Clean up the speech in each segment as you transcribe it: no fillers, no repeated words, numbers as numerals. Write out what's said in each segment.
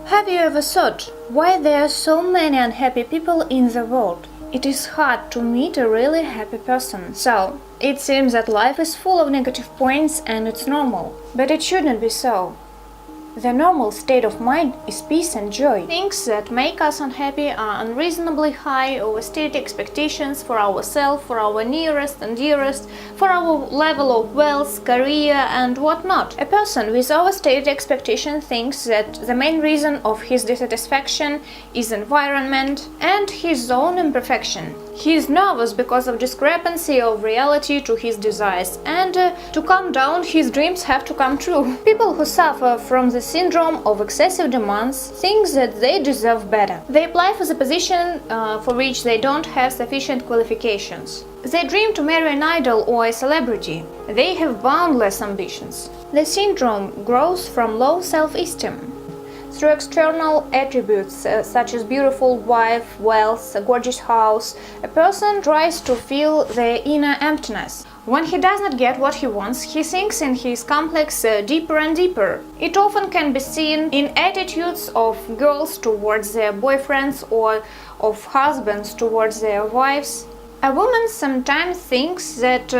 Have you ever thought why there are so many unhappy people in the world? It is hard to meet a really happy person. So, it seems that life is full of negative points and it's normal. But it shouldn't be so. The normal state of mind is peace and joy. Things that make us unhappy are unreasonably high, overstated expectations for ourselves, for our nearest and dearest, for our level of wealth, career and whatnot. A person with overstated expectation thinks that the main reason of his dissatisfaction is environment and his own imperfection. He is nervous because of discrepancy of reality to his desires, and to calm down, his dreams have to come true. People who suffer from the syndrome of excessive demands think that they deserve better. They apply for the position for which they don't have sufficient qualifications. They dream to marry an idol or a celebrity. They have boundless ambitions. The syndrome grows from low self-esteem. Through external attributes such as beautiful wife, wealth, a gorgeous house, a person tries to fill their inner emptiness. When he does not get what he wants, he sinks in his complex deeper and deeper. It often can be seen in attitudes of girls towards their boyfriends or of husbands towards their wives. A woman sometimes thinks that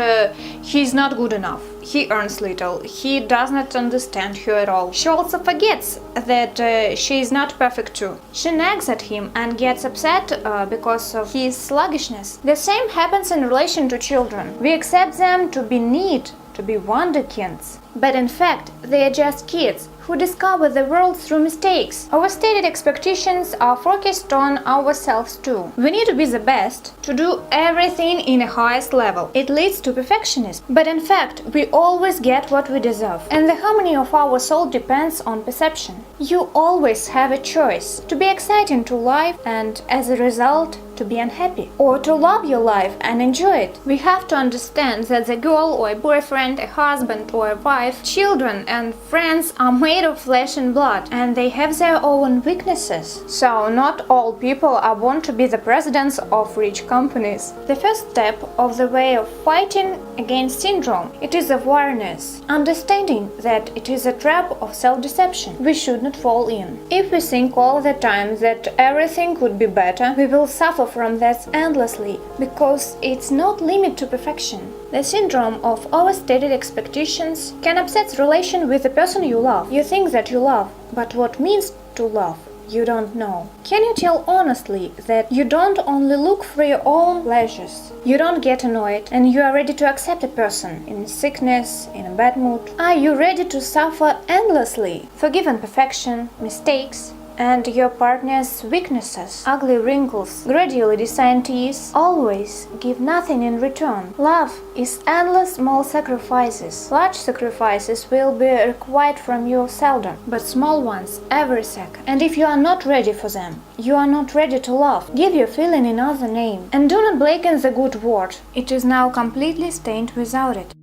he is not good enough. He earns little. He does not understand her at all. She also forgets that she is not perfect too. She nags at him and gets upset because of his sluggishness. The same happens in relation to children. We accept them to be neat, to be wonderkinds. But in fact, they are just kids who discover the world through mistakes. Overstated expectations are focused on ourselves too. We need to be the best, to do everything in the highest level. It leads to perfectionism. But in fact, we always get what we deserve. And the harmony of our soul depends on perception. You always have a choice to be exciting to life and, as a result, to be unhappy, or to love your life and enjoy it. We have to understand that the girl or a boyfriend, a husband or a wife, children and friends are made of flesh and blood, and they have their own weaknesses. So not all people are born to be the presidents of rich companies. The first step of the way of fighting against syndrome, it is awareness, understanding that it is a trap of self-deception we should not fall in. If we think all the time that everything could be better, we will suffer from that endlessly, because it's not limit to perfection. The syndrome of overstated expectations can upset the relation with the person you love. You think that you love, but what means to love? You don't know. Can you tell honestly that you don't only look for your own pleasures? You don't get annoyed and you are ready to accept a person in sickness, in a bad mood? Are you ready to suffer endlessly? Forgive imperfection, mistakes, and your partner's weaknesses, ugly wrinkles, gradually descend to ease. Always give nothing in return. Love is endless small sacrifices. Large sacrifices will be required from you seldom, but small ones every second. And if you are not ready for them, you are not ready to love. Give your feeling another name. And do not blacken the good word. It is now completely stained without it.